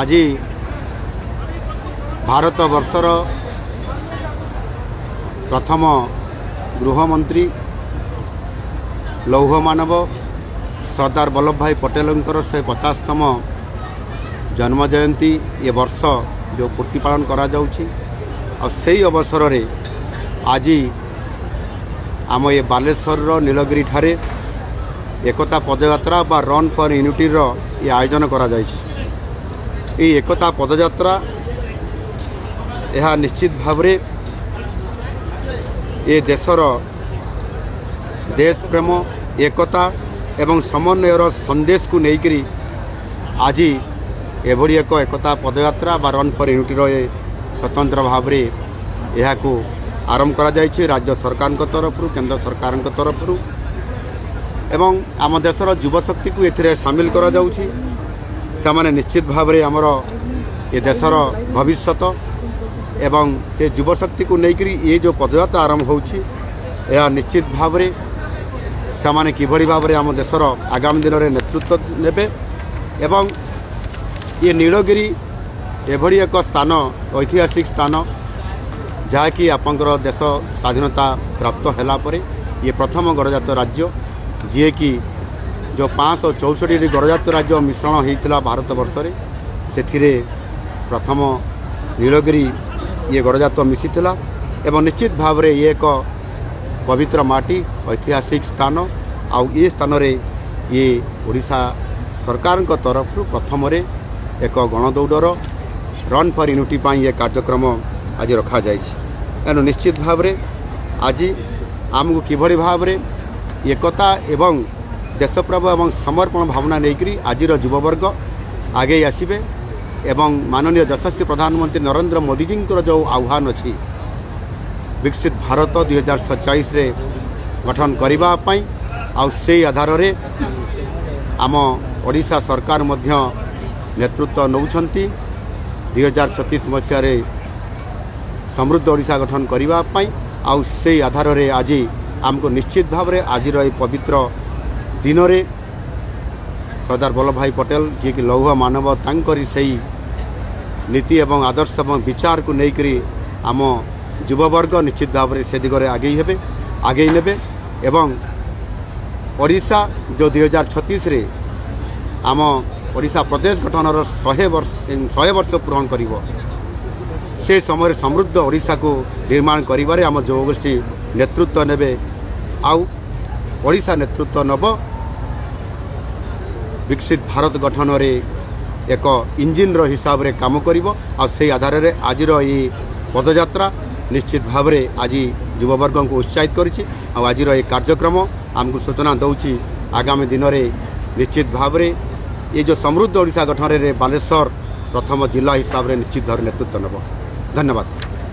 आज भारत वर्षर प्रथम गृहमंत्री लौह मानव सरदार वल्लभ भाई पटेलंकर 150तम जन्म जयंती ये वर्ष जो पूर्ति पालन करा जाउछि और सही अवसर रे आज आम ये बालेश्वर नीलगिरी ठारे एकता पदयात्रा बा रन फॉर यूनिटी रो ये आयोजन करा जाइछि। ये एकता पदयात्रा यह निश्चित भाव रे ये देशर देश प्रेम एकता एवं समन्वयर संदेश को लेकर आज एभली एक एकता पदयात्रा बा रन फॉर यूनिटी रो स्वतंत्र भाव रे यह को आरंभ करा जाइछि राज्य सरकार तरफ केंद्र सरकार तरफ एवं आम देशर युवशक्ति को एथिरे शामिल करा जाउछि। से निश्चित भाव रे हमर ये देशर भविष्यत एवं से युवशक्ति को लेकर ये जो पदयात्रा आरंभ होछि यह निश्चित भाव रे से किभली भाव रे आम देशर आगामी दिन में नेतृत्व नेबे एवं ये नीलगिरी एभली एक स्थान ऐतिहासिक स्थान जहाँकि आपंकर देश स्वाधीनता प्राप्त हैला परे ये प्रथम गणजात राज्य जी कि जो 564 गणजात राज्य मिश्रण होता भारत वर्ष से प्रथम नीलगिरी ये गणजात मिशीला एवं निश्चित भाव रे ये एक पवित्र माटी ऐतिहासिक स्थान आउ ये स्थान रे ये ओडिशा सरकार तरफ प्रथम रे एक गणदौड़र रन फॉर यूनिटी ये कार्यक्रम आज रखा जाइछि। एनु निश्चित भाव रे आज आमको किभली भाव रे एकता एवं देशप्रेम एवं समर्पण भावना लेकर आज युववर्ग आगे आसबे एवं माननीय यशस्वी प्रधानमंत्री नरेंद्र मोदी जी जो आह्वान अच्छी विकसित भारत 2047 रे गठन करने आउ से आधार रे आम ओडिशा सरकार मध्य नेतृत्व नौछंती 2036 मसीह समृद्ध ओडिशा गठन करने आउ से आधार रे आज आमको निश्चित भाव रे आज पवित्र दिन रे सरदार वल्लभ भाई पटेल जी कि लौह मानव तांकरी सही नीति एवं आदर्श एवं विचार को लेकर आम युववर्ग निश्चित भाव से दिगरे आगे नेबे एवं ओडिशा जो 2036 रे आम ओडिशा प्रदेश गठनर 100 वर्ष पूरण करिवो से समय समृद्ध ओडिशा को निर्माण करिबारे आम युवगोष्ठी नेतृत्व नेबे आउ ओडिशा नेतृत्व नब विकसित भारत गठन रे एक इंजिन रो हिसाब रे काम करिवो आ से आधार रे आज ये पदयात्रा निश्चित भाव रे आज युववर्ग को उत्साहित करिछि। आज ये कार्यक्रम आमको सूचना दउछि आगामी दिन रे निश्चित भाव रे ये जो समृद्ध ओडिशा गठन रे बालेश्वर प्रथम जिला हिसाब रे निश्चित भाव नेतृत्व नब। धन्यवाद।